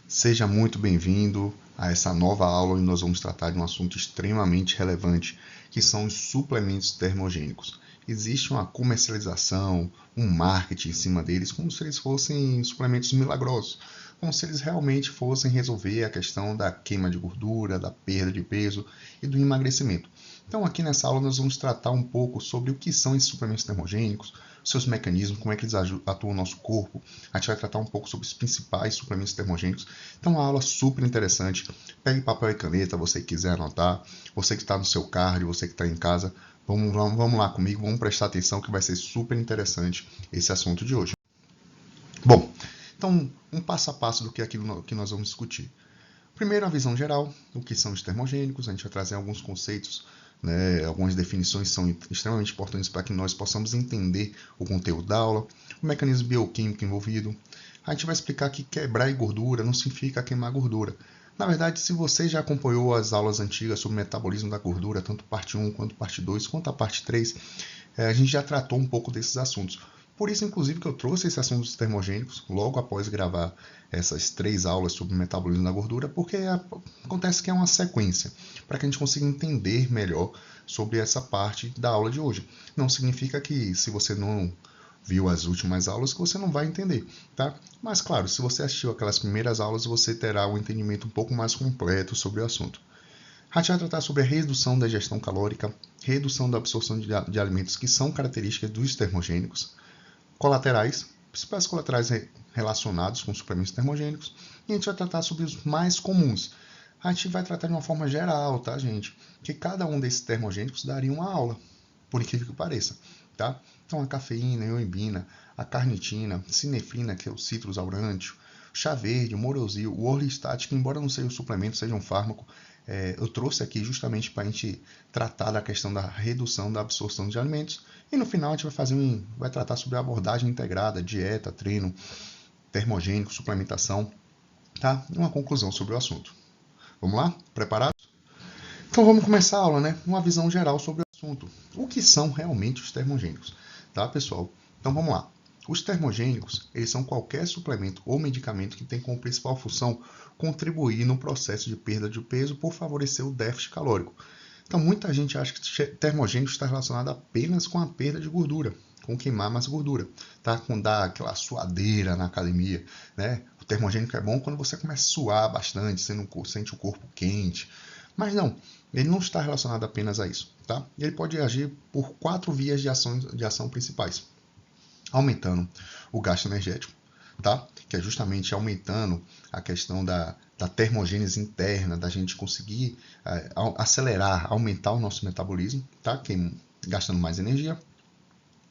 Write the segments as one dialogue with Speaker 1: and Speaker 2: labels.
Speaker 1: Seja muito bem-vindo a essa nova aula onde nós vamos tratar de um assunto extremamente relevante, que são os suplementos termogênicos. Existe uma comercialização, um marketing em cima deles, como se eles fossem suplementos milagrosos, como se eles realmente fossem resolver a questão da queima de gordura, da perda de peso e do emagrecimento. Então, aqui nessa aula, nós vamos tratar um pouco sobre o que são esses suplementos termogênicos, seus mecanismos, como é que eles atuam no nosso corpo. A gente vai tratar um pouco sobre os principais suplementos termogênicos. Então, uma aula super interessante. Pegue papel e caneta, você que quiser anotar. Você que está no seu carro, você que está em casa, vamos lá comigo, vamos prestar atenção que vai ser super interessante esse assunto de hoje. Bom, então, um passo a passo do que é aquilo que nós vamos discutir. Primeiro, a visão geral, o que são os termogênicos. A gente vai trazer alguns conceitos, algumas definições são extremamente importantes para que nós possamos entender o conteúdo da aula, o mecanismo bioquímico envolvido. A gente vai explicar que quebrar gordura não significa queimar gordura. Na verdade, se você já acompanhou as aulas antigas sobre o metabolismo da gordura, tanto parte 1, quanto parte 2, quanto a parte 3, a gente já tratou um pouco desses assuntos. Por isso, inclusive, que eu trouxe esse assunto dos termogênicos logo após gravar essas 3 aulas sobre o metabolismo da gordura, porque acontece que é uma sequência, para que a gente consiga entender melhor sobre essa parte da aula de hoje. Não significa que se você não viu as últimas aulas que você não vai entender, tá? Mas claro, se você assistiu aquelas primeiras aulas, você terá um entendimento um pouco mais completo sobre o assunto. A gente vai tratar sobre a redução da ingestão calórica, redução da absorção de alimentos que são características dos termogênicos, colaterais, principais colaterais relacionados com suplementos termogênicos, e a gente vai tratar sobre os mais comuns. A gente vai tratar de uma forma geral, tá, gente? Que cada um desses termogênicos daria uma aula, por incrível que pareça, tá? Então, a cafeína, a ioimbina, a carnitina, cinefrina, que é o citrus aurântico, chá verde, o morosil, o orlistat, que embora não seja um suplemento, seja um fármaco, eu trouxe aqui justamente para a gente tratar da questão da redução da absorção de alimentos. E no final a gente vai tratar sobre a abordagem integrada, dieta, treino, termogênico, suplementação, tá? E uma conclusão sobre o assunto. Vamos lá? Preparados? Então vamos começar a aula, né? Uma visão geral sobre o assunto. O que são realmente os termogênicos, tá, pessoal? Então vamos lá. Os termogênicos, eles são qualquer suplemento ou medicamento que tem como principal função contribuir no processo de perda de peso por favorecer o déficit calórico. Então muita gente acha que termogênico está relacionado apenas com a perda de gordura, com queimar mais gordura, tá? Com dar aquela suadeira na academia, né? O termogênico é bom quando você começa a suar bastante, sente o corpo quente. Mas não, ele não está relacionado apenas a isso, tá? Ele pode agir por 4 vias de ação principais. Aumentando o gasto energético, tá? Que é justamente aumentando a questão da termogênese interna, da gente conseguir acelerar, aumentar o nosso metabolismo, tá? Gastando mais energia.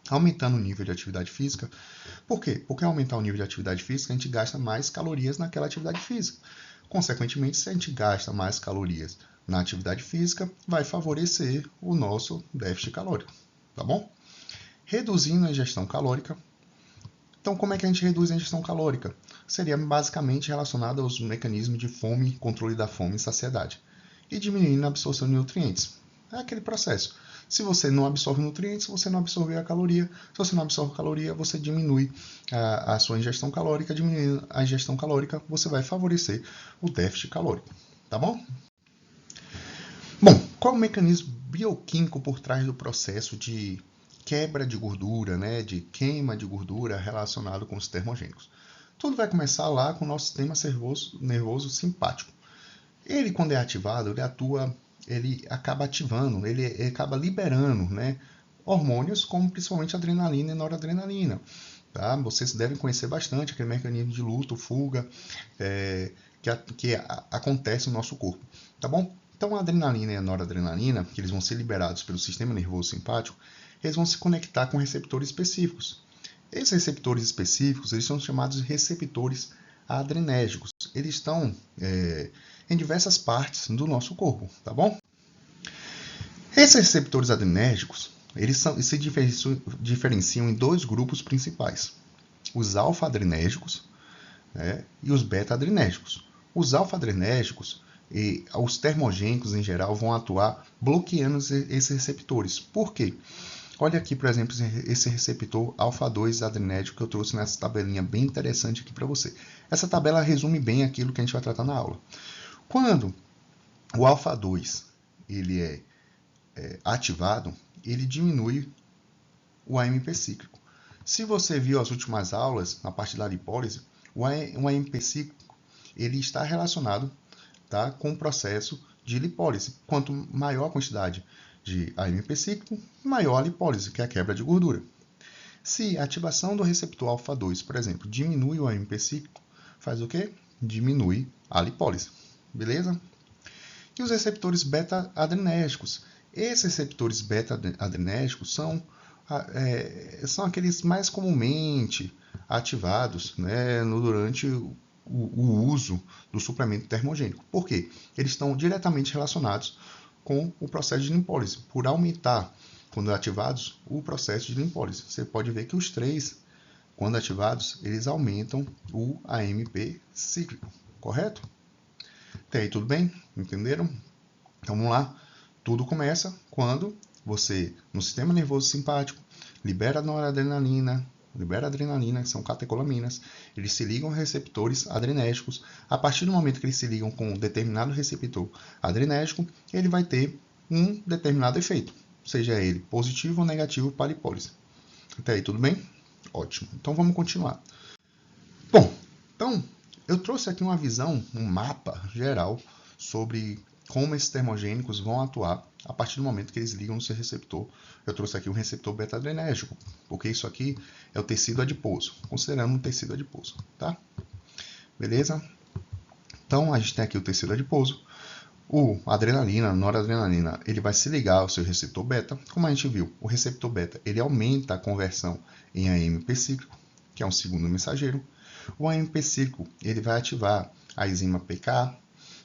Speaker 1: Aumentando o nível de atividade física. Por quê? Porque ao aumentar o nível de atividade física, a gente gasta mais calorias naquela atividade física. Consequentemente, se a gente gasta mais calorias na atividade física, vai favorecer o nosso déficit calórico, tá bom? Reduzindo a ingestão calórica. Então, como é que a gente reduz a ingestão calórica? Seria basicamente relacionado aos mecanismos de fome, controle da fome e saciedade. E diminuindo a absorção de nutrientes. É aquele processo. Se você não absorve nutrientes, você não absorve a caloria. Se você não absorve caloria, você diminui a sua ingestão calórica. Diminuindo a ingestão calórica, você vai favorecer o déficit calórico. Tá bom? Bom, qual é o mecanismo bioquímico por trás do processo de quebra de gordura, né, de queima de gordura relacionado com os termogênicos? Tudo vai começar lá com o nosso sistema nervoso simpático. Ele, quando é ativado, ele acaba ativando, ele acaba liberando, né, hormônios como principalmente adrenalina e noradrenalina. Tá? Vocês devem conhecer bastante aquele mecanismo de luta, fuga, que acontece no nosso corpo. Tá bom? Então, a adrenalina e a noradrenalina, que eles vão ser liberados pelo sistema nervoso simpático, eles vão se conectar com receptores específicos. Esses receptores específicos, eles são chamados de receptores adrenérgicos. Eles estão em diversas partes do nosso corpo, tá bom? Esses receptores adrenérgicos, eles se diferenciam em 2 grupos principais. Os alfa-adrenérgicos, né, e os beta-adrenérgicos. Os alfa-adrenérgicos e os termogênicos em geral vão atuar bloqueando esses receptores. Por quê? Olha aqui, por exemplo, esse receptor alfa-2 adrenérgico que eu trouxe nessa tabelinha bem interessante aqui para você. Essa tabela resume bem aquilo que a gente vai tratar na aula. Quando o alfa-2 ele é ativado, ele diminui o AMP cíclico. Se você viu as últimas aulas, na parte da lipólise, o AMP cíclico ele está relacionado, tá, com o processo de lipólise. Quanto maior a quantidade de AMP cíclico, maior a lipólise, que é a quebra de gordura. Se a ativação do receptor alfa-2, por exemplo, diminui o AMP cíclico, faz o quê? Diminui a lipólise. Beleza? E os receptores beta-adrenérgicos. Esses receptores beta-adrenérgicos são aqueles mais comumente ativados, né, durante o uso do suplemento termogênico. Por quê? Eles estão diretamente relacionados com o processo de lipólise, por aumentar, quando ativados, o processo de lipólise. Você pode ver que os três, quando ativados, eles aumentam o AMP cíclico, correto? Até aí tudo bem? Entenderam? Então vamos lá. Tudo começa quando você, no sistema nervoso simpático, libera noradrenalina, libera adrenalina, que são catecolaminas, eles se ligam a receptores adrenérgicos. A partir do momento que eles se ligam com um determinado receptor adrenérgico, ele vai ter um determinado efeito, seja ele positivo ou negativo para a lipólise. Até aí tudo bem? Ótimo. Então vamos continuar. Bom, então eu trouxe aqui uma visão, um mapa geral sobre como esses termogênicos vão atuar a partir do momento que eles ligam no seu receptor. Eu trouxe aqui um receptor beta-adrenérgico, porque isso aqui é o tecido adiposo, considerando um tecido adiposo, tá? Beleza? Então, a gente tem aqui o tecido adiposo. O adrenalina, a noradrenalina, ele vai se ligar ao seu receptor beta. Como a gente viu, o receptor beta, ele aumenta a conversão em AMP cíclico, que é um segundo mensageiro. O AMP cíclico, ele vai ativar a enzima PKA,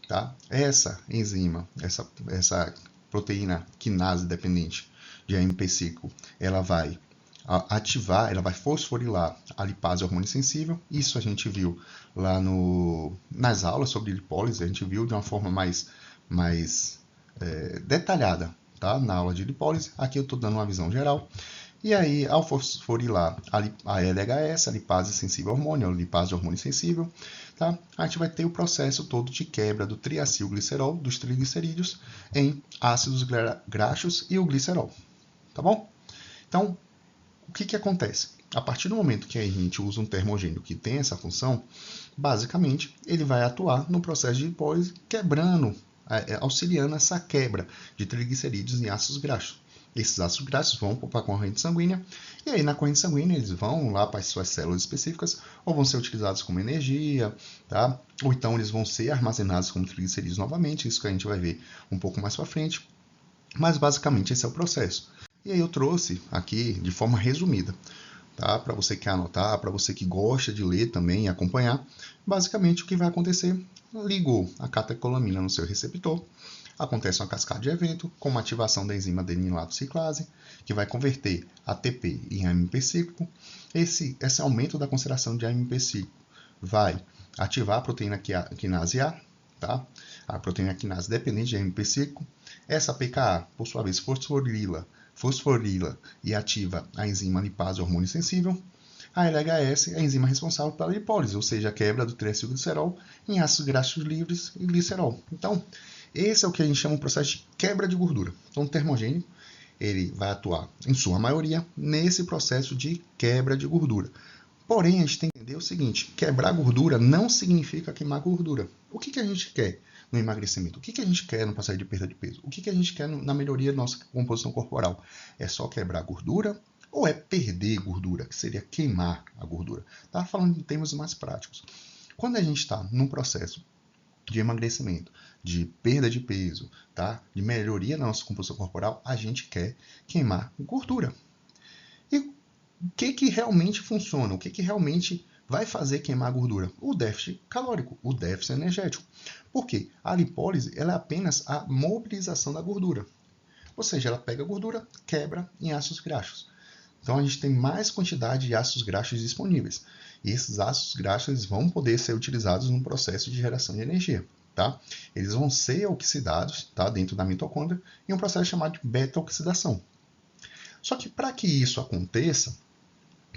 Speaker 1: tá? Essa enzima, essa proteína quinase dependente de AMP cíclico, ela vai ativar, ela vai fosforilar a lipase hormônio sensível. Isso a gente viu lá nas aulas sobre lipólise, a gente viu de uma forma mais detalhada, tá? Na aula de lipólise. Aqui eu estou dando uma visão geral. E aí, ao fosforilar a LHS, a lipase sensível ao hormônio, a lipase hormônio sensível, tá? A gente vai ter o processo todo de quebra do triacilglicerol, dos triglicerídeos, em ácidos graxos e o glicerol. Tá bom? Então, o que acontece? A partir do momento que a gente usa um termogênico que tem essa função, basicamente, ele vai atuar no processo de lipólise, quebrando, auxiliando essa quebra de triglicerídeos em ácidos graxos. Esses ácidos graxos vão para a corrente sanguínea, e aí na corrente sanguínea eles vão lá para as suas células específicas, ou vão ser utilizados como energia, tá? Ou então eles vão ser armazenados como triglicerídeos novamente, isso que a gente vai ver um pouco mais para frente. Mas basicamente esse é o processo. E aí eu trouxe aqui de forma resumida, tá? Para você que quer anotar, para você que gosta de ler também e acompanhar, basicamente o que vai acontecer? Ligou a catecolamina no seu receptor, acontece uma cascata de evento, como a ativação da enzima adenilato ciclase, que vai converter ATP em AMP cíclico. Esse aumento da concentração de AMP cíclico vai ativar a proteína quinase A, tá? A proteína quinase dependente de AMP cíclico. Essa PKA, por sua vez, fosforila e ativa a enzima lipase hormônio sensível. A LHS é a enzima responsável pela lipólise, ou seja, a quebra do triacilglicerol em ácidos graxos livres e glicerol. Então, esse é o que a gente chama de processo de quebra de gordura. Então, o termogênico ele vai atuar, em sua maioria, nesse processo de quebra de gordura. Porém, a gente tem que entender o seguinte, quebrar gordura não significa queimar gordura. O que a gente quer no emagrecimento? O que a gente quer no processo de perda de peso? O que a gente quer na melhoria da nossa composição corporal? É só quebrar gordura ou é perder gordura, que seria queimar a gordura? Tá falando em termos mais práticos. Quando a gente está num processo de emagrecimento, de perda de peso, tá? De melhoria da nossa composição corporal, a gente quer queimar gordura. E o que realmente funciona? O que realmente vai fazer queimar gordura? O déficit calórico, o déficit energético. Por quê? A lipólise ela é apenas a mobilização da gordura. Ou seja, ela pega a gordura, quebra em ácidos graxos. Então a gente tem mais quantidade de ácidos graxos disponíveis. E esses ácidos graxos vão poder ser utilizados no processo de geração de energia. Tá? Eles vão ser oxidados, tá? Dentro da mitocôndria em um processo chamado de beta-oxidação. Só que para que isso aconteça,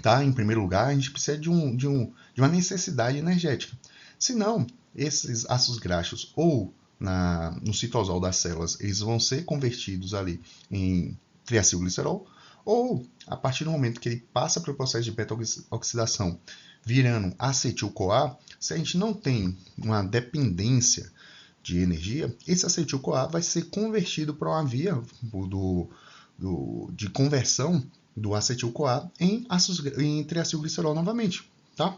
Speaker 1: tá? Em primeiro lugar, a gente precisa de uma necessidade energética. Senão, esses ácidos graxos ou no citosol das células, eles vão ser convertidos ali em triacilglicerol, ou a partir do momento que ele passa pelo processo de beta-oxidação, virando acetil-CoA, se a gente não tem uma dependência de energia, esse acetil-CoA vai ser convertido para uma via de conversão do acetil-CoA em triacilglicerol novamente, tá?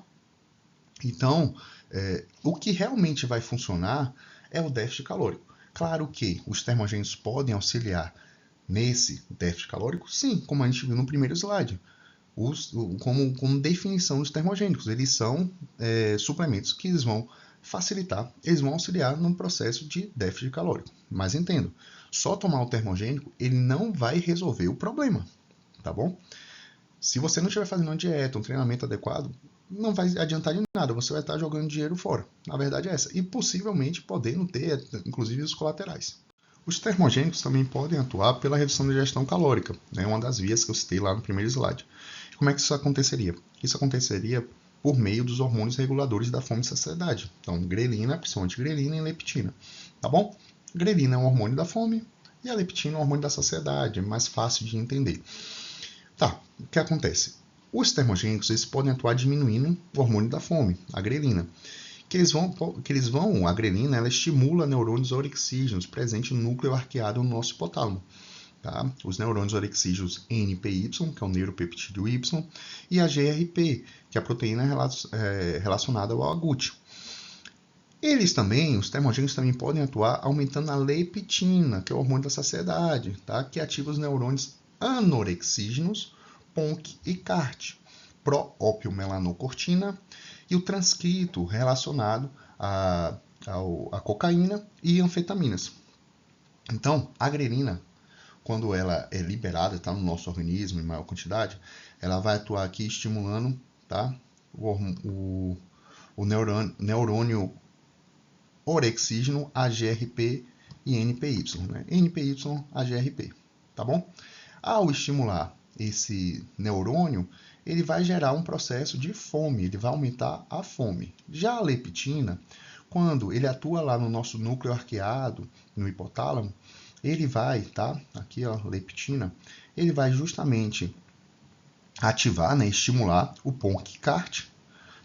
Speaker 1: Então, o que realmente vai funcionar é o déficit calórico. Claro que os termogênicos podem auxiliar nesse déficit calórico, sim, como a gente viu no primeiro slide. Como definição dos termogênicos, eles são suplementos que eles vão facilitar, eles vão auxiliar no processo de déficit calórico. Mas entendo, só tomar o termogênico, ele não vai resolver o problema, tá bom? Se você não estiver fazendo uma dieta, um treinamento adequado, não vai adiantar de nada, você vai estar jogando dinheiro fora. A verdade é essa. E possivelmente podendo ter, inclusive, os colaterais. Os termogênicos também podem atuar pela redução da ingestão calórica, né? Uma das vias que eu citei lá no primeiro slide. Como é que isso aconteceria? Isso aconteceria por meio dos hormônios reguladores da fome e saciedade. Então, grelina, principalmente grelina e leptina. Tá bom? Grelina é um hormônio da fome e a leptina é um hormônio da saciedade. É mais fácil de entender. Tá, o que acontece? Os termogênicos eles podem atuar diminuindo o hormônio da fome, a grelina. A grelina ela estimula neurônios orexígenos presentes no núcleo arqueado no nosso hipotálamo. Tá? Os neurônios orexígenos NPY, que é o neuropeptídeo Y, e a GRP, que é a proteína relacionada ao agútio. Os termogênicos também podem atuar aumentando a leptina, que é o hormônio da saciedade, tá? Que ativa os neurônios anorexígenos, PONC e CART, proopiomelanocortina e o transcrito relacionado à cocaína e anfetaminas. Então, a grelina, quando ela é liberada, tá, no nosso organismo em maior quantidade, ela vai atuar aqui estimulando, tá, o neurônio orexígeno, AGRP e NPY, né? NPY, AGRP, tá bom? Ao estimular esse neurônio, ele vai gerar um processo de fome, ele vai aumentar a fome. Já a leptina, quando ele atua lá no nosso núcleo arqueado, no hipotálamo, ele vai, tá? Aqui, ó, leptina, ele vai justamente ativar, né, estimular o PONC-CART,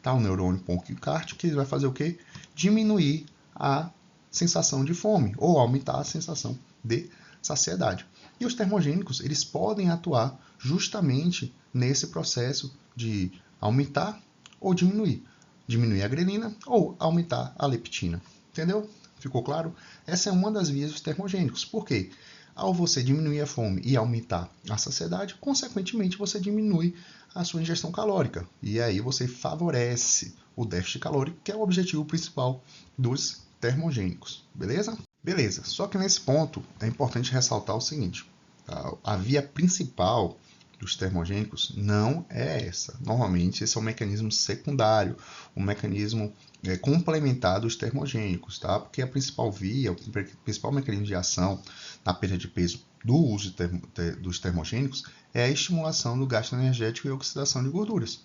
Speaker 1: tá? O neurônio PONC-CART, que ele vai fazer o quê? Diminuir a sensação de fome ou aumentar a sensação de saciedade. E os termogênicos, eles podem atuar justamente nesse processo de aumentar ou diminuir. Diminuir a grelina ou aumentar a leptina. Entendeu? Ficou claro? Essa é uma das vias dos termogênicos. Por quê? Ao você diminuir a fome e aumentar a saciedade, consequentemente você diminui a sua ingestão calórica. E aí você favorece o déficit calórico, que é o objetivo principal dos termogênicos. Beleza? Beleza. Só que nesse ponto é importante ressaltar o seguinte. A via principal dos termogênicos não é essa. Normalmente esse é um mecanismo secundário, um mecanismo complementar dos termogênicos, tá? Porque a principal via, o principal mecanismo de ação na perda de peso do uso dos termogênicos é a estimulação do gasto energético e oxidação de gorduras.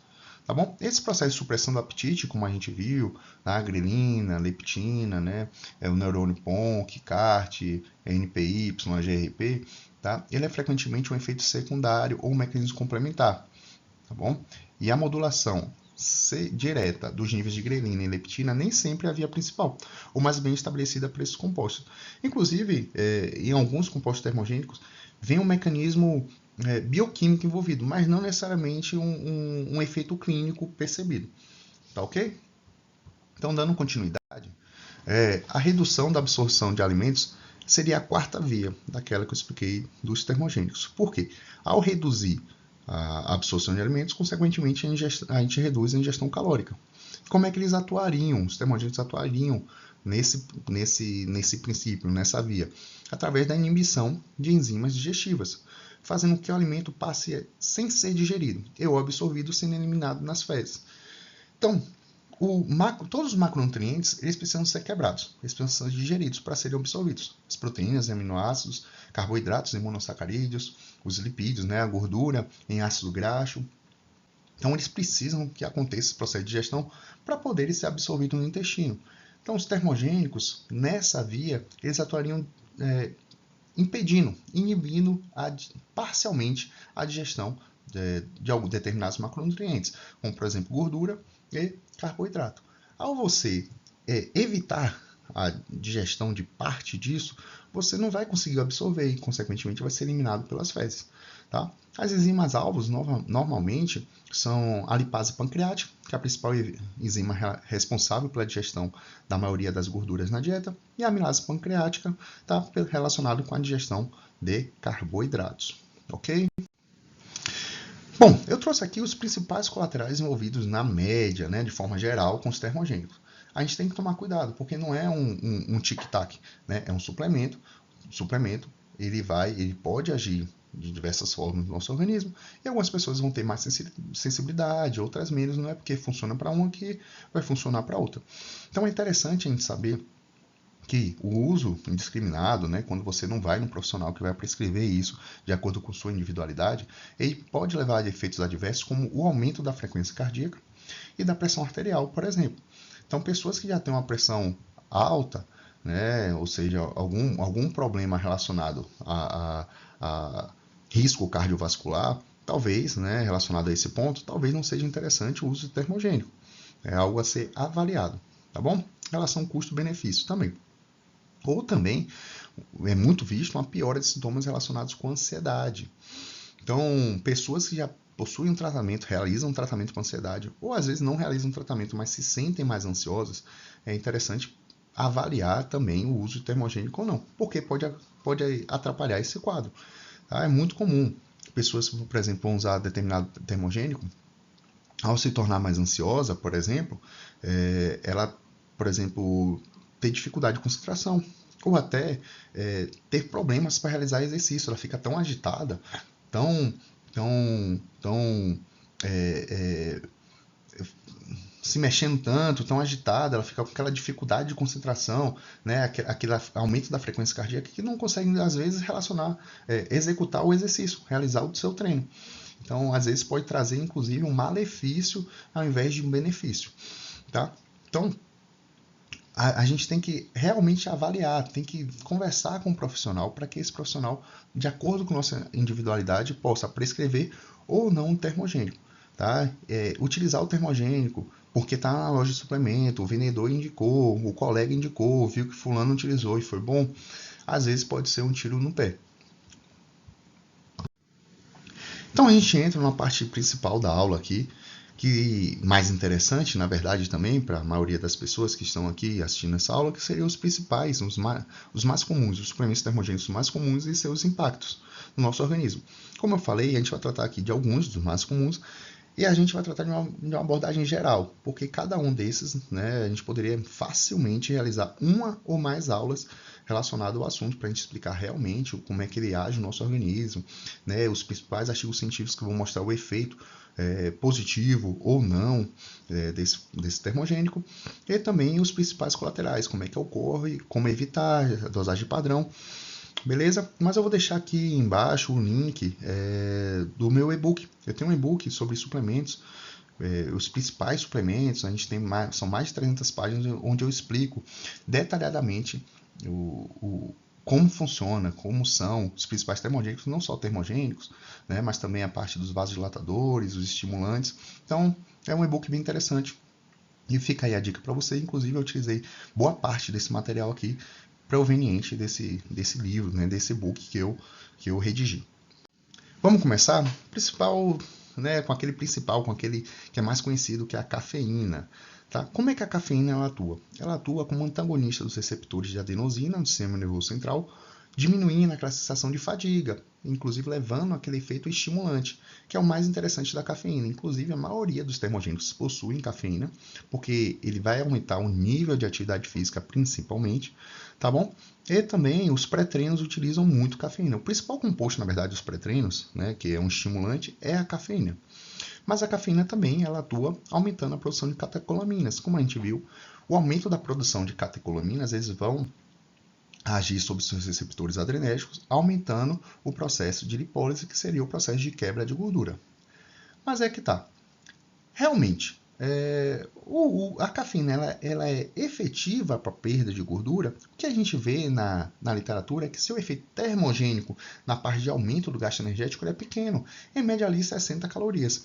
Speaker 1: Tá bom? Esse processo de supressão do apetite, como a gente viu, a grelina, a leptina, né, o neurônio PONC, CART, NPY, a GRP, tá? Ele é frequentemente um efeito secundário ou um mecanismo complementar. Tá bom? E a modulação direta dos níveis de grelina e leptina nem sempre é a via principal, ou mais bem estabelecida para esses compostos. Inclusive, em alguns compostos termogênicos, vem um mecanismo bioquímico envolvido, mas não necessariamente um efeito clínico percebido. Tá ok? Então, dando continuidade, a redução da absorção de alimentos seria a quarta via daquela que eu expliquei dos termogênicos. Por quê? Ao reduzir a absorção de alimentos, consequentemente a gente reduz a ingestão calórica. Como é que eles atuariam? Os termogênicos atuariam nesse princípio, nessa via? Através da inibição de enzimas digestivas, fazendo com que o alimento passe sem ser digerido ou absorvido sendo eliminado nas fezes. Então, todos os macronutrientes eles precisam ser quebrados, eles precisam ser digeridos para serem absorvidos. As proteínas, aminoácidos, carboidratos e monossacarídeos, os lipídios, né, a gordura em ácido graxo. Então, eles precisam que aconteça esse processo de digestão para poderem ser absorvidos no intestino. Então, os termogênicos, nessa via, eles atuariam inibindo parcialmente a digestão de alguns determinados macronutrientes, como, por exemplo, gordura e carboidrato. Ao você evitar a digestão de parte disso, você não vai conseguir absorver e, consequentemente, vai ser eliminado pelas fezes. Tá? As enzimas alvos normalmente são a lipase pancreática, que é a principal enzima responsável pela digestão da maioria das gorduras na dieta, e a amilase pancreática está relacionado com a digestão de carboidratos. Ok? Bom, eu trouxe aqui os principais colaterais envolvidos na média, né, de forma geral, com os termogênicos. A gente tem que tomar cuidado, porque não é um tic-tac, né? É um suplemento. Ele pode agir de diversas formas no nosso organismo, e algumas pessoas vão ter mais sensibilidade, outras menos, não é porque funciona para uma que vai funcionar para outra. Então é interessante a gente saber que o uso indiscriminado, né, quando você não vai no profissional que vai prescrever isso de acordo com sua individualidade, ele pode levar a efeitos adversos como o aumento da frequência cardíaca e da pressão arterial, por exemplo. Então, pessoas que já têm uma pressão alta, né, ou seja, algum problema relacionado a risco cardiovascular, talvez, né, relacionado a esse ponto, talvez não seja interessante o uso de termogênico. É algo a ser avaliado, tá bom? Relação custo-benefício também. Ou também é muito visto uma piora de sintomas relacionados com ansiedade. Então, pessoas que já possuem um tratamento, realizam um tratamento com ansiedade, ou às vezes não realizam um tratamento, mas se sentem mais ansiosas, é interessante avaliar também o uso de termogênico ou não, porque pode atrapalhar esse quadro. Tá? É muito comum pessoas, por exemplo, vão usar determinado termogênico, ao se tornar mais ansiosa, por exemplo, ela, por exemplo, ter dificuldade de concentração, ou até ter problemas para realizar exercício. Ela fica tão agitada, tão se mexendo tanto, tão agitada, ela fica com aquela dificuldade de concentração, né, aquele aumento da frequência cardíaca que não consegue, às vezes, executar o exercício, realizar o seu treino. Então, às vezes, pode trazer, inclusive, um malefício ao invés de um benefício. Tá? Então, a gente tem que realmente avaliar, tem que conversar com o profissional para que esse profissional, de acordo com a nossa individualidade, possa prescrever ou não um termogênico. Tá? Utilizar o termogênico porque está na loja de suplemento, o vendedor indicou, o colega indicou, viu que fulano utilizou e foi bom, às vezes pode ser um tiro no pé. Então a gente entra na parte principal da aula aqui, que mais interessante, na verdade, também para a maioria das pessoas que estão aqui assistindo essa aula, que seriam os principais, os mais comuns, os suplementos termogênicos mais comuns e seus impactos no nosso organismo. Como eu falei, a gente vai tratar aqui de alguns dos mais comuns e a gente vai tratar de uma abordagem geral, porque cada um desses, né, a gente poderia facilmente realizar uma ou mais aulas relacionadas ao assunto para a gente explicar realmente como é que ele age no nosso organismo, né, os principais artigos científicos que vão mostrar o efeito positivo ou não desse termogênico, e também os principais colaterais, como é que ocorre, como evitar, a dosagem padrão. Beleza? Mas eu vou deixar aqui embaixo o link do meu e-book. Eu tenho um e-book sobre suplementos, os principais suplementos. A gente tem são mais de 300 páginas onde eu explico detalhadamente como funciona, como são os principais termogênicos, não só termogênicos, né, mas também a parte dos vasodilatadores, os estimulantes. Então, é um e-book bem interessante. E fica aí a dica para você. Inclusive, eu utilizei boa parte desse material aqui proveniente desse livro, né, desse e-book que eu redigi. Vamos começar? Principal, né, com aquele que é mais conhecido, que é a cafeína. Tá? Como é que a cafeína ela atua? Ela atua como antagonista dos receptores de adenosina no sistema nervoso central, diminuindo aquela sensação de fadiga, inclusive levando aquele efeito estimulante, que é o mais interessante da cafeína. Inclusive, a maioria dos termogênicos possuem cafeína, porque ele vai aumentar o nível de atividade física principalmente, tá bom? E também os pré-treinos utilizam muito cafeína. O principal composto, na verdade, dos pré-treinos, né, que é um estimulante, é a cafeína. Mas a cafeína também ela atua aumentando a produção de catecolaminas. Como a gente viu, o aumento da produção de catecolaminas, eles vão agir sobre seus receptores adrenérgicos, aumentando o processo de lipólise, que seria o processo de quebra de gordura. Mas é que tá. Realmente, a cafeína ela é efetiva para a perda de gordura. O que a gente vê na literatura é que seu efeito termogênico na parte de aumento do gasto energético é pequeno, em média ali 60 calorias.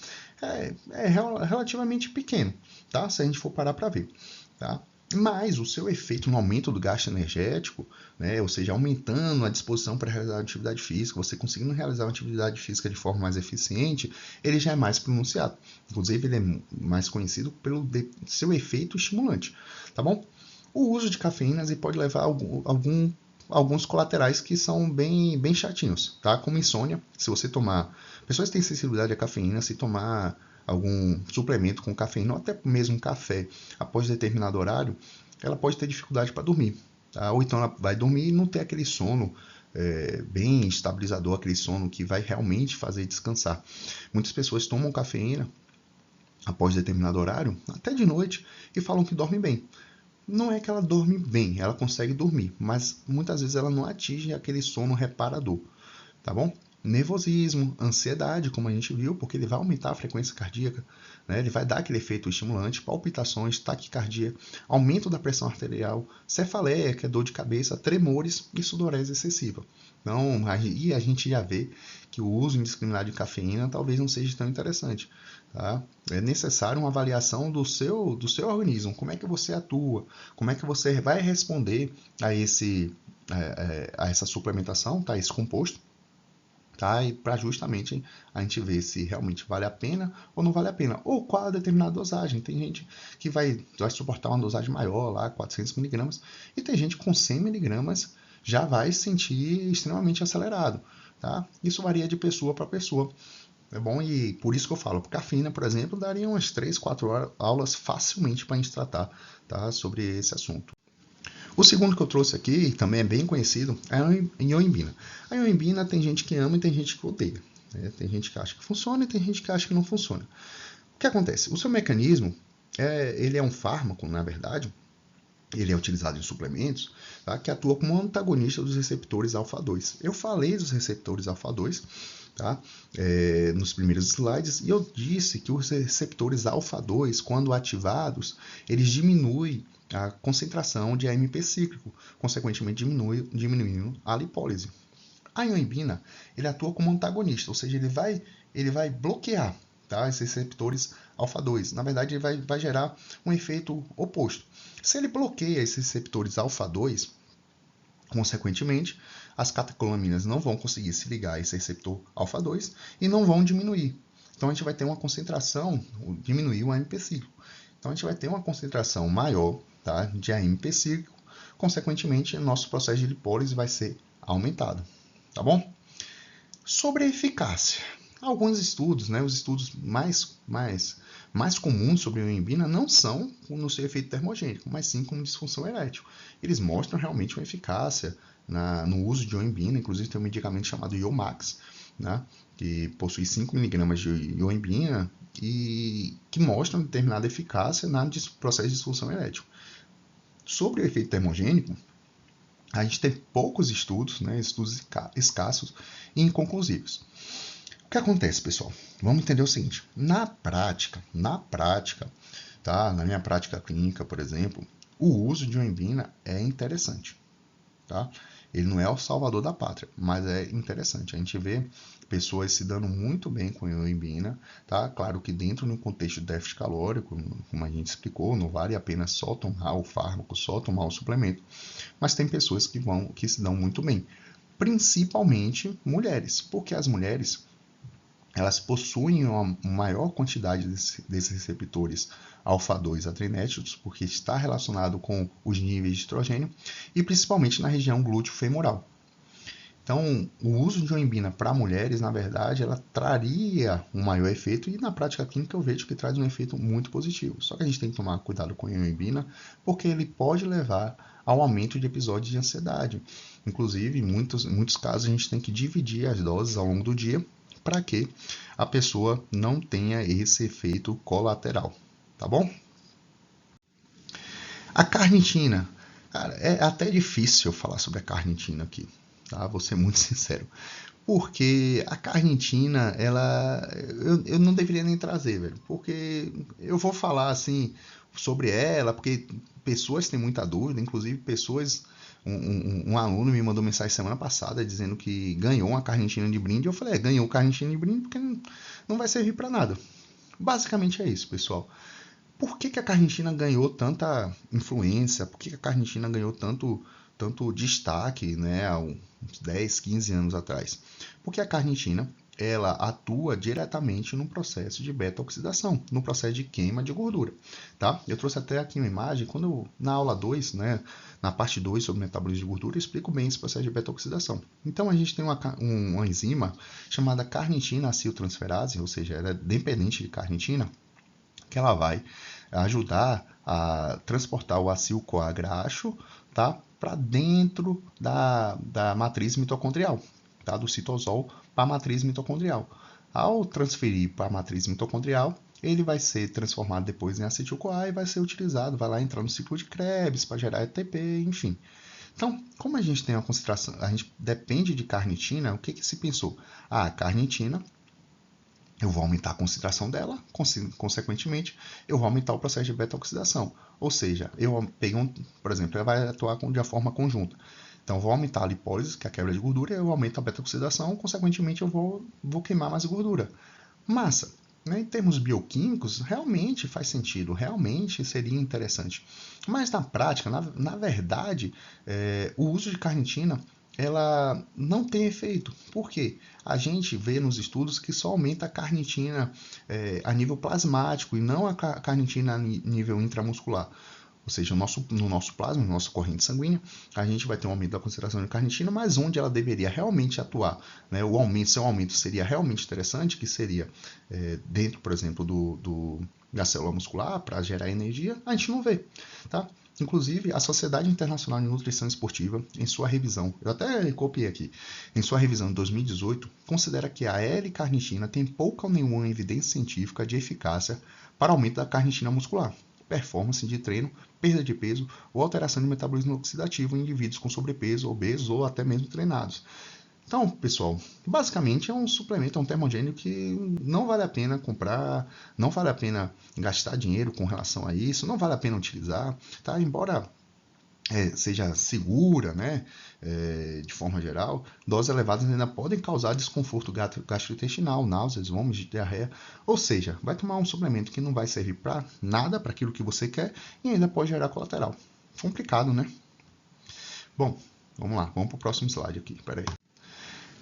Speaker 1: Relativamente pequeno, tá? Se a gente for parar para ver. Tá? Mas o seu efeito no aumento do gasto energético, né, ou seja, aumentando a disposição para realizar a atividade física, você conseguindo realizar uma atividade física de forma mais eficiente, ele já é mais pronunciado. Inclusive, ele é mais conhecido pelo seu efeito estimulante. Tá bom? O uso de cafeínas pode levar a alguns colaterais que são bem chatinhos, tá? Como insônia, se você tomar... Pessoas que têm sensibilidade à cafeína, se tomar algum suplemento com cafeína, ou até mesmo café, após determinado horário, ela pode ter dificuldade para dormir. Tá? Ou então ela vai dormir e não ter aquele sono bem estabilizador, aquele sono que vai realmente fazer descansar. Muitas pessoas tomam cafeína após determinado horário, até de noite, e falam que dormem bem. Não é que ela dorme bem, ela consegue dormir, mas muitas vezes ela não atinge aquele sono reparador, tá bom? Nervosismo, ansiedade, como a gente viu, porque ele vai aumentar a frequência cardíaca, né? Ele vai dar aquele efeito estimulante, palpitações, taquicardia, aumento da pressão arterial, cefaleia, que é dor de cabeça, tremores e sudorese excessiva. Então, a gente já vê que o uso indiscriminado de cafeína talvez não seja tão interessante. Tá? É necessário uma avaliação do seu organismo, como é que você atua, como é que você vai responder a essa suplementação, tá? Esse composto, tá? E para justamente a gente ver se realmente vale a pena ou não vale a pena, ou qual a determinada dosagem. Tem gente que vai suportar uma dosagem maior, lá 400 miligramas, e tem gente com 100 miligramas já vai se sentir extremamente acelerado. Tá? Isso varia de pessoa para pessoa. É bom, e por isso que eu falo, cafeína, por exemplo, daria umas 3, 4 aulas facilmente para a gente tratar, tá, sobre esse assunto. O segundo que eu trouxe aqui, também é bem conhecido, é a ioimbina. A ioimbina tem gente que ama e tem gente que odeia. Né? Tem gente que acha que funciona e tem gente que acha que não funciona. O que acontece? O seu mecanismo, ele é um fármaco, na verdade, ele é utilizado em suplementos, tá? Que atua como antagonista dos receptores alfa-2. Eu falei dos receptores alfa-2, tá? Nos primeiros slides, e eu disse que os receptores alfa-2, quando ativados, eles diminuem a concentração de AMP cíclico, consequentemente diminuindo a lipólise. A ioimbina, ele atua como antagonista, ou seja, ele vai bloquear, tá, esses receptores alfa-2. Na verdade, ele vai gerar um efeito oposto. Se ele bloqueia esses receptores alfa-2, consequentemente, as catecolaminas não vão conseguir se ligar a esse receptor alfa-2 e não vão diminuir. Então, a gente vai ter uma concentração, diminuir o AMP cíclico. Então, a gente vai ter uma concentração maior, tá, de AMP cíclico, consequentemente, nosso processo de lipólise vai ser aumentado. Tá bom? Sobre a eficácia. Alguns estudos, né, os estudos mais comuns sobre a ioimbina não são no seu efeito termogênico, mas sim como disfunção erétil. Eles mostram realmente uma eficácia no uso de ioimbina, inclusive tem um medicamento chamado Iomax, né, que possui 5 mg de ioimbina e que mostram determinada eficácia no processo de disfunção erétil. Sobre o efeito termogênico, a gente tem poucos estudos, né, estudos escassos e inconclusivos. O que acontece, pessoal? Vamos entender o seguinte: na prática, tá? Na minha prática clínica, por exemplo, o uso de ioimbina é interessante, tá? Ele não é o salvador da pátria, mas é interessante. A gente vê pessoas se dando muito bem com a ioimbina, tá? Claro que dentro de um contexto de déficit calórico, como a gente explicou, não vale a pena só tomar o fármaco, só tomar o suplemento, mas tem pessoas que se dão muito bem, principalmente mulheres, porque as mulheres elas possuem uma maior quantidade desses receptores alfa-2 adrenérgicos, porque está relacionado com os níveis de estrogênio, e principalmente na região glúteo-femoral. Então, o uso de ioimbina para mulheres, na verdade, ela traria um maior efeito, e na prática clínica eu vejo que traz um efeito muito positivo. Só que a gente tem que tomar cuidado com a ioimbina, porque ele pode levar ao aumento de episódios de ansiedade. Inclusive, em muitos casos, a gente tem que dividir as doses ao longo do dia, para que a pessoa não tenha esse efeito colateral, tá bom? A carnitina. Cara, é até difícil eu falar sobre a carnitina aqui, tá? Vou ser muito sincero. Porque a carnitina, eu não deveria nem trazer, velho. Porque eu vou falar assim sobre ela, porque pessoas têm muita dúvida, inclusive pessoas. Um aluno me mandou mensagem semana passada dizendo que ganhou uma carnitina de brinde. Eu falei, ganhou carnitina de brinde porque não vai servir para nada. Basicamente é isso, pessoal. Por que, que a carnitina ganhou tanta influência? Por que, que a carnitina ganhou tanto destaque, né, há uns 10, 15 anos atrás? Porque a carnitina ela atua diretamente no processo de beta-oxidação, no processo de queima de gordura, tá? Eu trouxe até aqui uma imagem, na aula 2, né, na parte 2 sobre metabolismo de gordura, eu explico bem esse processo de beta-oxidação. Então, a gente tem uma enzima chamada carnitina aciltransferase, ou seja, ela é dependente de carnitina, que ela vai ajudar a transportar o acil-CoA graxo, tá, para dentro da matriz mitocondrial, tá, do citosol para a matriz mitocondrial. Ao transferir para a matriz mitocondrial, ele vai ser transformado depois em acetil-CoA e vai ser utilizado, vai lá entrar no ciclo de Krebs para gerar ATP, enfim. Então, como a gente tem uma concentração, a gente depende de carnitina, o que que se pensou? A carnitina, eu vou aumentar a concentração dela, consequentemente, eu vou aumentar o processo de beta-oxidação. Ou seja, eu pego, por exemplo, ela vai atuar de forma conjunta. Então, eu vou aumentar a lipólise, que é a quebra de gordura, eu aumento a beta-oxidação, consequentemente, eu vou queimar mais gordura. Massa, né? Em termos bioquímicos, realmente faz sentido, realmente seria interessante. Mas na prática, na verdade, o uso de carnitina ela não tem efeito. Por quê? A gente vê nos estudos que só aumenta a carnitina a nível plasmático e não a carnitina a nível intramuscular. Ou seja, no nosso plasma, na nossa corrente sanguínea, a gente vai ter um aumento da concentração de carnitina, mas onde ela deveria realmente atuar, né? Seu aumento seria realmente interessante, que seria dentro, por exemplo, da célula muscular, para gerar energia, a gente não vê. Tá? Inclusive, a Sociedade Internacional de Nutrição Esportiva, em sua revisão, eu até copiei aqui, em sua revisão de 2018, considera que a L-carnitina tem pouca ou nenhuma evidência científica de eficácia para aumento da carnitina muscular, performance de treino, perda de peso ou alteração de metabolismo oxidativo em indivíduos com sobrepeso, obesos ou até mesmo treinados. Então, pessoal, basicamente é um suplemento, é um termogênico que não vale a pena comprar, não vale a pena gastar dinheiro com relação a isso, não vale a pena utilizar, tá? Embora seja segura, né, de forma geral, doses elevadas ainda podem causar desconforto gastrointestinal, náuseas, vômitos, diarreia, ou seja, vai tomar um suplemento que não vai servir para nada, para aquilo que você quer, e ainda pode gerar colateral. Complicado, né? Bom, vamos lá, vamos para o próximo slide aqui, peraí.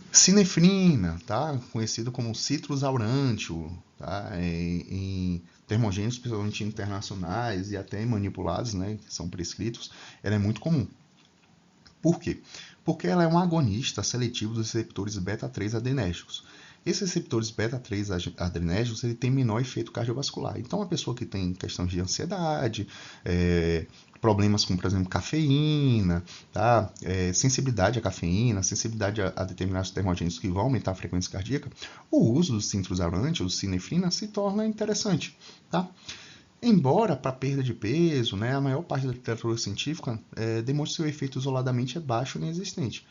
Speaker 1: Sinefrina, tá? Conhecido como citrus aurantium, tá? Em termogênicos, principalmente internacionais e até manipulados, né, que são prescritos, ela é muito comum. Por quê? Porque ela é um agonista seletivo dos receptores beta-3 adrenérgicos. Esses receptores beta-3 adrenérgicos ele tem menor efeito cardiovascular. Então, a pessoa que tem questões de ansiedade, problemas com, por exemplo, cafeína, tá? Sensibilidade à cafeína, sensibilidade a determinados termogênicos que vão aumentar a frequência cardíaca, o uso do citrusarante ou sinefrina se torna interessante. Tá? Embora para perda de peso, né, a maior parte da literatura científica demonstra que o efeito isoladamente é baixo ou inexistente.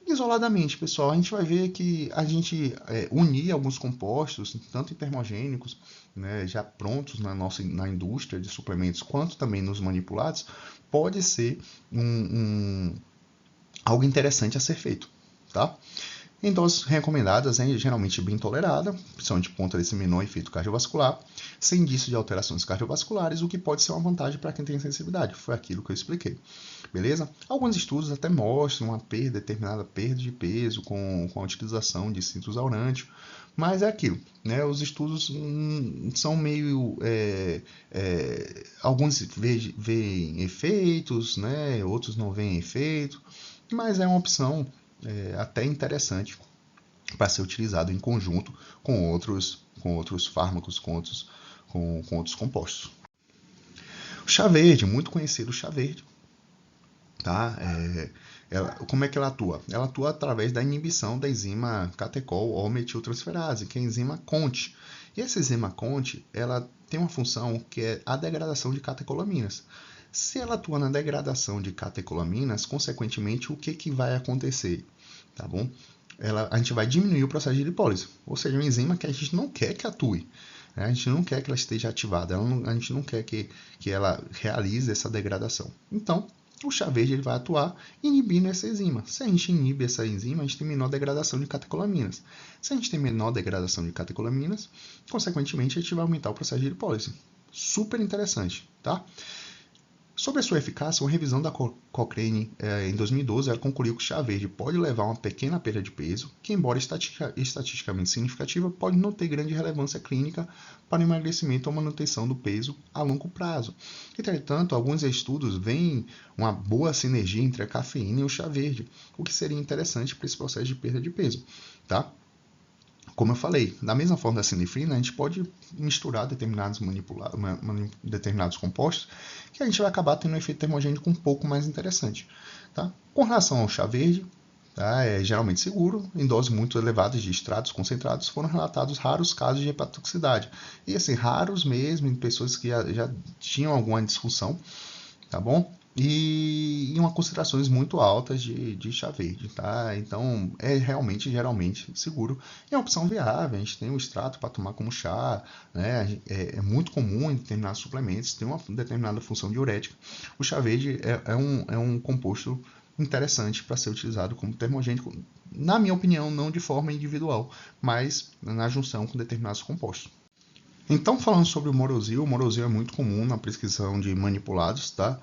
Speaker 1: Isoladamente, pessoal, a gente vai ver que a gente unir alguns compostos, tanto termogênicos, né, já prontos na indústria de suplementos, quanto também nos manipulados, pode ser algo interessante a ser feito. Tá? Em doses recomendadas, geralmente bem tolerada, principalmente por conta desse menor efeito cardiovascular, sem indício de alterações cardiovasculares, o que pode ser uma vantagem para quem tem sensibilidade. Foi aquilo que eu expliquei. Beleza? Alguns estudos até mostram uma determinada perda de peso com a utilização de citrusaurantium, mas é aquilo, né? Os estudos são meio... alguns veem efeitos, né? Outros não veem efeito, mas é uma opção até interessante para ser utilizado em conjunto com outros fármacos, com outros compostos. O chá verde, muito conhecido o chá verde. Tá? Como é que ela atua? Ela atua através da inibição da enzima catecol ou metiltransferase, que é a enzima CONT. E essa enzima CONT, ela tem uma função que é a degradação de catecolaminas. Se ela atua na degradação de catecolaminas, consequentemente, o que vai acontecer? Tá bom? A gente vai diminuir o processo de lipólise, ou seja, uma enzima que a gente não quer que atue. A gente não quer que ela esteja ativada, a gente não quer que ela realize essa degradação. Então, o chá verde ele vai atuar inibindo essa enzima. Se a gente inibe essa enzima, a gente tem menor degradação de catecolaminas. Se a gente tem menor degradação de catecolaminas, consequentemente, a gente vai aumentar o processo de lipólise. Super interessante, tá? Sobre a sua eficácia, uma revisão da Cochrane em 2012 ela concluiu que o chá verde pode levar a uma pequena perda de peso, que, embora estatisticamente significativa, pode não ter grande relevância clínica para o emagrecimento ou manutenção do peso a longo prazo. Entretanto, alguns estudos veem uma boa sinergia entre a cafeína e o chá verde, o que seria interessante para esse processo de perda de peso, tá? Como eu falei, da mesma forma da sinefrina, a gente pode misturar determinados compostos que a gente vai acabar tendo um efeito termogênico um pouco mais interessante. Tá? Com relação ao chá verde, tá? É geralmente seguro, em doses muito elevadas de extratos concentrados, foram relatados raros casos de hepatotoxicidade. E assim, raros mesmo, em pessoas que já tinham alguma disfunção, tá bom? E em concentrações muito altas de chá verde, tá? Então, é realmente, geralmente, seguro. E é uma opção viável, a gente tem o extrato para tomar como chá, né? É muito comum em determinados suplementos, tem uma determinada função diurética. O chá verde é um composto interessante para ser utilizado como termogênico, na minha opinião, não de forma individual, mas na junção com determinados compostos. Então, falando sobre o Morosil é muito comum na prescrição de manipulados, tá?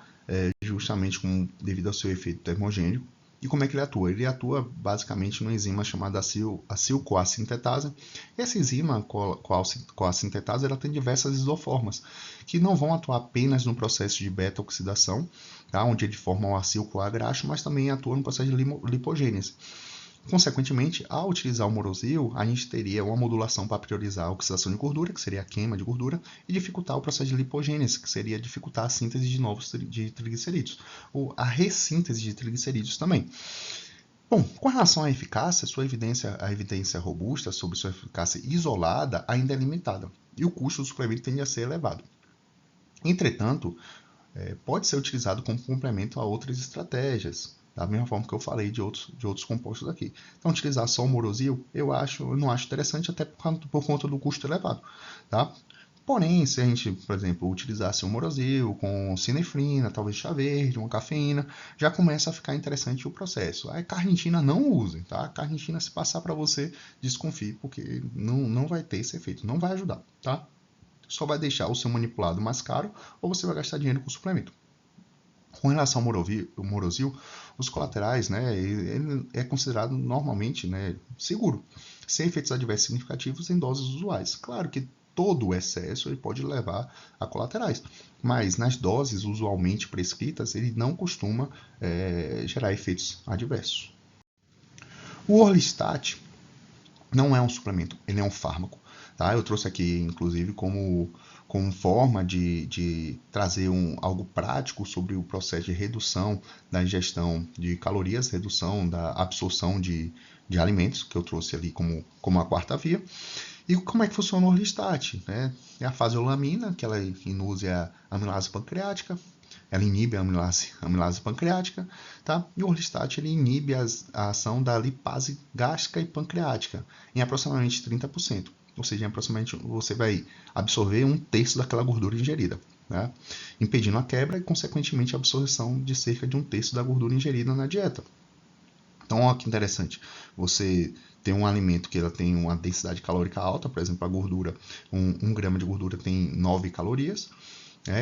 Speaker 1: Justamente devido ao seu efeito termogênico. E como é que ele atua? Ele atua basicamente numa enzima chamada acil-CoA-sintetase. Essa enzima CoA-sintetase ela tem diversas isoformas, que não vão atuar apenas no processo de beta-oxidação, tá? Onde ele forma o acil-CoA graxo, mas também atua no processo de lipogênese. Consequentemente, ao utilizar o Morosil, a gente teria uma modulação para priorizar a oxidação de gordura, que seria a queima de gordura, e dificultar o processo de lipogênese, que seria dificultar a síntese de novos triglicerídeos, ou a ressíntese de triglicerídeos também. Bom, com relação à eficácia, a evidência robusta sobre sua eficácia isolada ainda é limitada, e o custo do suplemento tende a ser elevado. Entretanto, pode ser utilizado como complemento a outras estratégias, da mesma forma que eu falei de outros compostos aqui. Então, utilizar só o Morosil, eu não acho interessante, até por conta do custo elevado. Tá? Porém, se a gente, por exemplo, utilizasse o Morosil com sinefrina, talvez chá verde, uma cafeína, já começa a ficar interessante o processo. A carnitina não use, tá? A carnitina, se passar para você, desconfie, porque não vai ter esse efeito, não vai ajudar, tá? Só vai deixar o seu manipulado mais caro ou você vai gastar dinheiro com suplemento. Com relação ao Morosil, os colaterais, né, ele é considerado normalmente, né, seguro, sem efeitos adversos significativos em doses usuais. Claro que todo o excesso ele pode levar a colaterais, mas nas doses usualmente prescritas, ele não costuma gerar efeitos adversos. O Orlistat não é um suplemento, ele é um fármaco. Tá? Eu trouxe aqui, inclusive, como forma de trazer algo prático sobre o processo de redução da ingestão de calorias, redução da absorção de alimentos, que eu trouxe ali como a quarta via. E como é que funciona o Orlistat? Né? É a faseolamina, que ela induz a amilase pancreática, ela inibe a amilase pancreática, tá? E o Orlistat ele inibe a ação da lipase gástrica e pancreática em aproximadamente 30%. Ou seja, aproximadamente você vai absorver 1/3 daquela gordura ingerida, né? Impedindo a quebra e, consequentemente, a absorção de cerca de 1/3 da gordura ingerida na dieta. Então, olha que interessante. Você tem um alimento que ela tem uma densidade calórica alta, por exemplo, a gordura, 1 grama de gordura tem 9 calorias,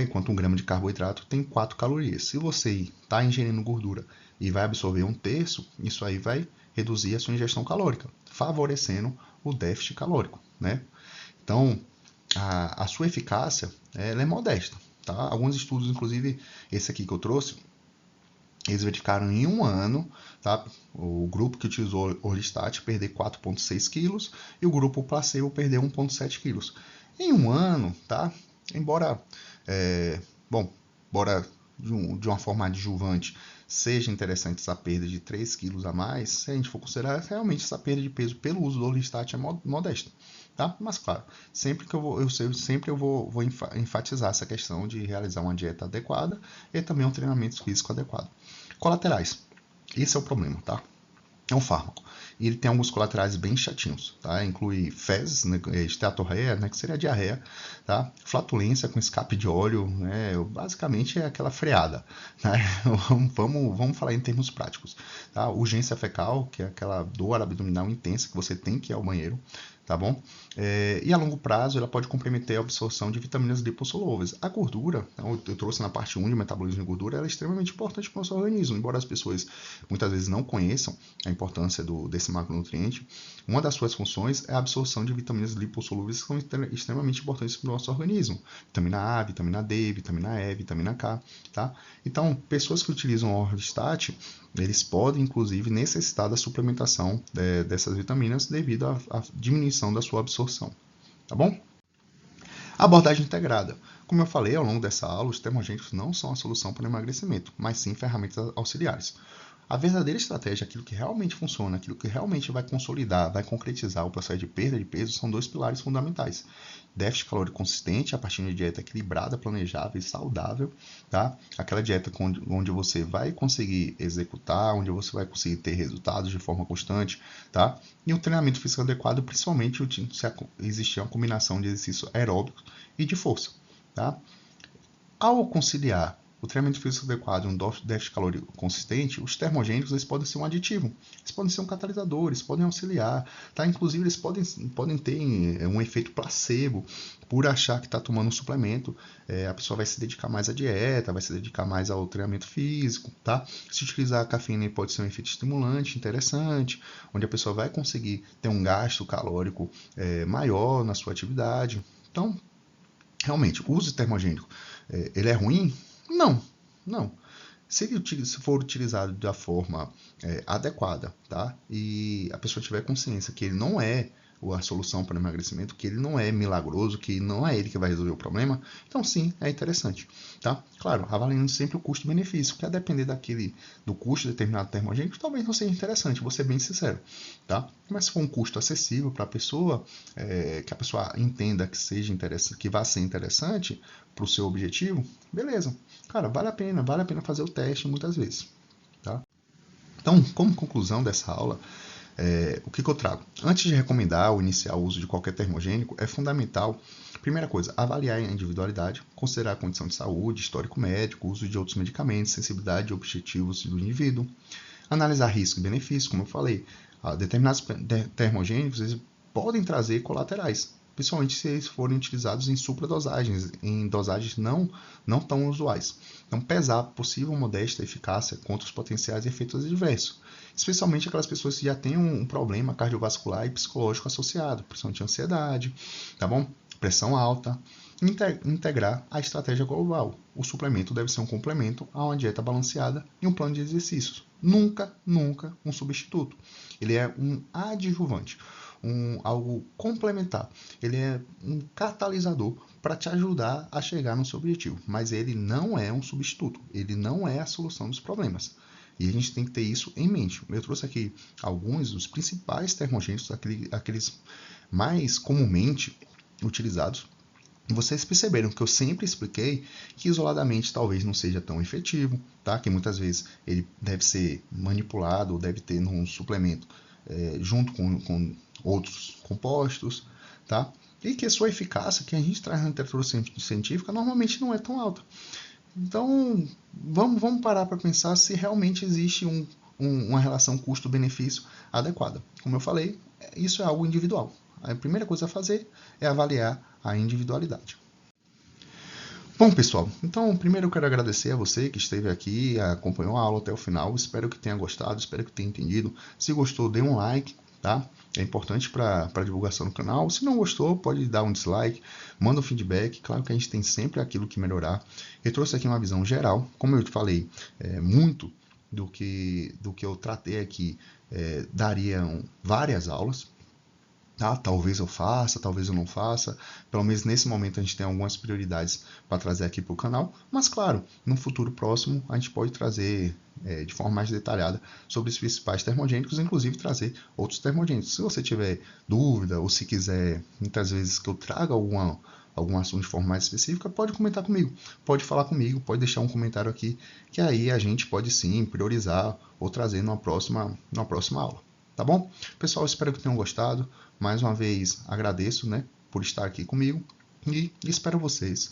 Speaker 1: enquanto 1 grama de carboidrato tem 4 calorias. Se você está ingerindo gordura e vai absorver 1/3, isso aí vai reduzir a sua ingestão calórica, favorecendo o déficit calórico, né? Então, a sua eficácia ela é modesta, tá? Alguns estudos, inclusive esse aqui que eu trouxe, eles verificaram em 1 ano, tá? O grupo que utilizou Orlistat perder 4,6 quilos e o grupo placebo perder 1,7 quilos. Em 1 ano, tá? Embora de uma forma adjuvante seja interessante essa perda de 3 quilos a mais, se a gente for considerar, realmente essa perda de peso pelo uso do Orlistat é modesta, tá? Mas claro, sempre que eu vou enfatizar essa questão de realizar uma dieta adequada e também um treinamento físico adequado. Colaterais. Esse é o problema, tá? É um fármaco. E ele tem alguns colaterais bem chatinhos, tá? Inclui fezes, né, esteatorreia, né, que seria a diarreia, tá? Flatulência com escape de óleo, né? Basicamente é aquela freada, né? Vamos falar em termos práticos, tá? Urgência fecal, que é aquela dor abdominal intensa que você tem que ir ao banheiro, tá bom? E a longo prazo ela pode comprometer a absorção de vitaminas lipossolúveis. A gordura, eu trouxe na parte 1 de metabolismo de gordura, ela é extremamente importante para o nosso organismo, embora as pessoas muitas vezes não conheçam a importância desse macronutriente. Uma das suas funções é a absorção de vitaminas lipossolúveis que são extremamente importantes para o nosso organismo. Vitamina A, vitamina D, vitamina E, vitamina K, tá? Então, pessoas que utilizam o Orlistat, eles podem, inclusive, necessitar da suplementação dessas vitaminas devido à diminuição da sua absorção, tá bom? Abordagem integrada. Como eu falei ao longo dessa aula, os termogênicos não são a solução para o emagrecimento, mas sim ferramentas auxiliares. A verdadeira estratégia, aquilo que realmente funciona, aquilo que realmente vai consolidar, vai concretizar o processo de perda de peso, são dois pilares fundamentais. Déficit calórico consistente, a partir de uma dieta equilibrada, planejável e saudável, tá? Aquela dieta onde você vai conseguir executar, onde você vai conseguir ter resultados de forma constante, tá? E um treinamento físico adequado, principalmente se existir uma combinação de exercício aeróbico e de força, tá? Ao conciliar o treinamento físico adequado e um déficit calórico consistente, os termogênicos eles podem ser um aditivo, eles podem ser um catalisador, eles podem auxiliar, tá? Inclusive eles podem ter um efeito placebo por achar que está tomando um suplemento, a pessoa vai se dedicar mais à dieta, vai se dedicar mais ao treinamento físico, tá? Se utilizar a cafeína pode ser um efeito estimulante, interessante, onde a pessoa vai conseguir ter um gasto calórico maior na sua atividade. Então, realmente, o uso termogênico, ele é ruim? Não, não. Se ele for utilizado da forma adequada, tá? E a pessoa tiver consciência que ele não é a solução para o emagrecimento, que ele não é milagroso, que não é ele que vai resolver o problema, então sim, é interessante, tá? Claro, avaliando sempre o custo-benefício, que a depender do custo de determinado termogênico, talvez não seja interessante, vou ser bem sincero, tá? Mas se for um custo acessível para a pessoa, que a pessoa entenda que seja interessante, que vá ser interessante para o seu objetivo, beleza. Cara, vale a pena fazer o teste muitas vezes, tá? Então, como conclusão dessa aula, o que eu trago? Antes de recomendar ou iniciar o uso de qualquer termogênico, é fundamental, primeira coisa, avaliar a individualidade, considerar a condição de saúde, histórico médico, uso de outros medicamentos, sensibilidade e objetivos do indivíduo, analisar risco e benefício, como eu falei, determinados termogênicos eles podem trazer colaterais, principalmente se eles forem utilizados em supradosagens, em dosagens não tão usuais. Então, pesar possível modesta eficácia contra os potenciais efeitos adversos, especialmente aquelas pessoas que já têm um problema cardiovascular e psicológico associado, principalmente ansiedade, tá bom? Pressão alta. Integrar a estratégia global. O suplemento deve ser um complemento a uma dieta balanceada e um plano de exercícios. Nunca um substituto. Ele é um adjuvante, algo complementar. Ele é um catalisador para te ajudar a chegar no seu objetivo, mas ele não é um substituto. Ele não é a solução dos problemas. E a gente tem que ter isso em mente. Eu trouxe aqui alguns dos principais termogênicos, aqueles mais comumente utilizados. Vocês perceberam que eu sempre expliquei que isoladamente talvez não seja tão efetivo, tá? Que muitas vezes ele deve ser manipulado ou deve ter num suplemento junto com outros compostos, tá? E que a sua eficácia, que a gente traz na literatura científica, normalmente não é tão alta. Então, vamos parar para pensar se realmente existe uma relação custo-benefício adequada. Como eu falei, isso é algo individual. A primeira coisa a fazer é avaliar a individualidade. Bom, pessoal, então primeiro eu quero agradecer a você que esteve aqui, acompanhou a aula até o final. Espero que tenha gostado, espero que tenha entendido. Se gostou, dê um like, tá? É importante para a divulgação do canal. Se não gostou, pode dar um dislike, manda um feedback. Claro que a gente tem sempre aquilo que melhorar. Eu trouxe aqui uma visão geral. Como eu te falei, muito do que eu tratei aqui daria várias aulas. Ah, talvez eu faça, talvez eu não faça. Pelo menos nesse momento a gente tem algumas prioridades para trazer aqui para o canal. Mas claro, no futuro próximo a gente pode trazer de forma mais detalhada sobre os principais termogênicos, inclusive trazer outros termogênicos. Se você tiver dúvida ou se quiser muitas vezes que eu traga algum assunto de forma mais específica, pode comentar comigo, pode falar comigo, pode deixar um comentário aqui, que aí a gente pode sim priorizar ou trazer numa próxima aula. Tá bom? Pessoal, espero que tenham gostado. Mais uma vez agradeço, né, por estar aqui comigo e espero vocês